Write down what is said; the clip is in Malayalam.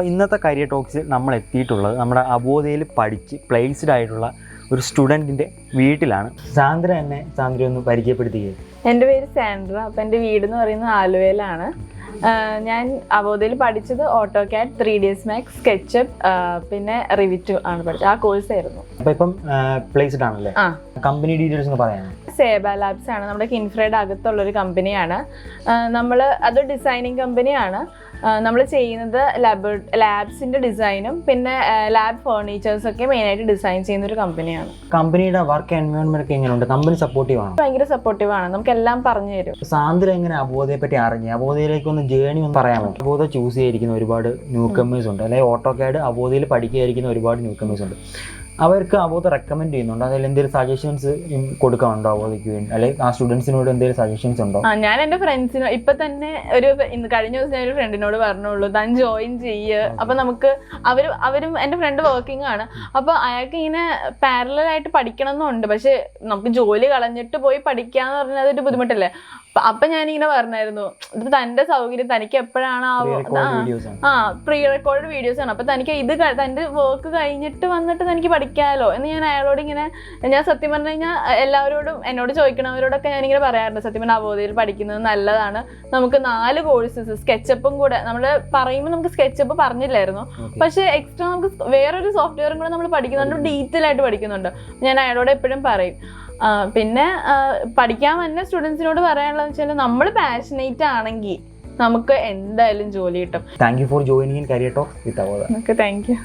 അപ്പോൾ ഇന്നത്തെ കരിയർ ടോക്സിൽ നമ്മൾ എത്തിയിട്ടുള്ളത് നമ്മുടെ അബോധയിൽ പഠിച്ച് പ്ലേസ്ഡ് ആയിട്ടുള്ള ഒരു സ്റ്റുഡൻറ്റിൻ്റെ വീട്ടിലാണ്. സാന്ദ്ര ഒന്ന് പരിചയപ്പെടുത്തുകയും. എൻ്റെ പേര് സാൻഡ്ര. അപ്പം എൻ്റെ വീട് എന്ന് പറയുന്നത് ആലുവയിലാണ്. ഞാൻ അബോധയിൽ പഠിച്ചത് ഓട്ടോകാഡ്, 3ds Max, സ്കെച്ചപ്പ്, പിന്നെ റിവിറ്റ് ആണ് പഠിച്ചത്. ആ കോഴ്സായിരുന്നു. അപ്പോൾ ഇപ്പം പ്ലേസ്ഡ് ആണല്ലേ? കമ്പനി ഡീറ്റെയിൽസ് ഒന്ന് പറയാം. സേബ ലാബ്സ് ആണ് നമ്മുടെ കിൻഫ്രയുടെ അകത്തുള്ളൊരു കമ്പനിയാണ്. അതൊരു ഡിസൈനിങ് കമ്പനിയാണ്. നമ്മൾ ചെയ്യുന്നത് ലാബ്സിൻ്റെ ഡിസൈനും പിന്നെ ലാബ് ഫേർണിച്ചേഴ്സൊക്കെ മെയിനായിട്ട് ഡിസൈൻ ചെയ്യുന്ന ഒരു കമ്പനിയാണ്. കമ്പനിയുടെ വർക്ക് എൻവയോൺമെന്റ് ഒക്കെ എങ്ങനെയുണ്ട്? കമ്പനി സപ്പോർട്ടീവ് ആണ്? ഭയങ്കര സപ്പോർട്ടീവ് ആണ്. നമുക്ക് എല്ലാം പറഞ്ഞു തരും. സാന്ദ്ര എങ്ങനെ അബോധയെ പറ്റി അറിഞ്ഞു? അബോധയിലേക്ക് ഒന്ന് ജേണി ഒന്ന് പറയാമോ? അബോധ ചൂസ് ചെയ്തിരിക്കുന്ന ഒരുപാട് ന്യൂ കമേഴ്സ് ഉണ്ട്, അല്ലെങ്കിൽ ഓട്ടോകാഡ് അബോധയിൽ പഠിക്കുകയായിരിക്കുന്ന ഒരുപാട് ന്യൂ കമേഴ്സ് ഉണ്ട്. അവർക്ക് അബോധ റെക്കമെൻഡ് ചെയ്യുന്നുണ്ട്. അതിൽ എന്തെങ്കിലും സജഷൻസ് കൊടുക്കാനുണ്ടോ അബോധയ്ക്ക് വേണ്ടി, അല്ലെങ്കിൽ ആ സ്റ്റുഡൻസിനോട് എന്തെങ്കിലും സജഷൻസ് ഉണ്ടോ? ഞാൻ എൻ്റെ ഫ്രണ്ട്സിനോ ഇപ്പൊ തന്നെ കഴിഞ്ഞ ദിവസം ഞാൻ ഒരു ഫ്രണ്ടിനോട് പറഞ്ഞോളൂ താൻ ജോയിൻ ചെയ്യ്. അപ്പൊ നമുക്ക് അവരും എൻ്റെ ഫ്രണ്ട് വർക്കിംഗ് ആണ്. അപ്പൊ അയാൾക്ക് ഇങ്ങനെ പാരലായിട്ട് പഠിക്കണം എന്നുണ്ട്. പക്ഷെ നമുക്ക് ജോലി കളഞ്ഞിട്ട് പോയി പഠിക്കാന്ന് പറഞ്ഞാൽ അതൊരു ബുദ്ധിമുട്ടല്ലേ. അപ്പൊ ഞാനിങ്ങനെ പറഞ്ഞായിരുന്നു, ഇത് തന്റെ സൗകര്യം, തനിക്ക് എപ്പോഴാണ് പ്രീ റെക്കോർഡ് വീഡിയോസ് ആണ്. അപ്പൊ തനിക്ക് തന്റെ വർക്ക് കഴിഞ്ഞിട്ട് വന്നിട്ട് തനിക്ക് പഠിക്കാമല്ലോ എന്ന് ഞാൻ അയാളോട് ഇങ്ങനെ, ഞാൻ സത്യം പറഞ്ഞു കഴിഞ്ഞാൽ എല്ലാവരോടും എന്നോട് ചോദിക്കണവരോടൊക്കെ ഞാനിങ്ങനെ പറയാറുണ്ട്. സത്യം പറഞ്ഞാൽ അബോധയിൽ പഠിക്കുന്നത് നല്ലതാണ്. നമുക്ക് 4 കോഴ്സസ്, സ്കെച്ചപ്പും കൂടെ നമ്മൾ പറയുമ്പോൾ നമുക്ക് സ്കെച്ചപ്പ് പറഞ്ഞില്ലായിരുന്നു, പക്ഷെ എക്സ്ട്രാ നമുക്ക് വേറൊരു സോഫ്റ്റ്വെയറും കൂടെ നമ്മൾ പഠിക്കുന്നുണ്ട്, ഡീറ്റെയിൽ ആയിട്ട് പഠിക്കുന്നുണ്ട്. ഞാൻ അയാളോട് എപ്പോഴും പറയും. പിന്നെ പഠിക്കാൻ വന്ന സ്റ്റുഡൻസിനോട് പറയാനുള്ളതെന്ന് വെച്ചാൽ നമ്മൾ പാഷനേറ്റ് ആണെങ്കിൽ നമുക്ക് എന്തായാലും ജോലി കിട്ടും. Thank you for joining in career talks with അവോധ. Thank you.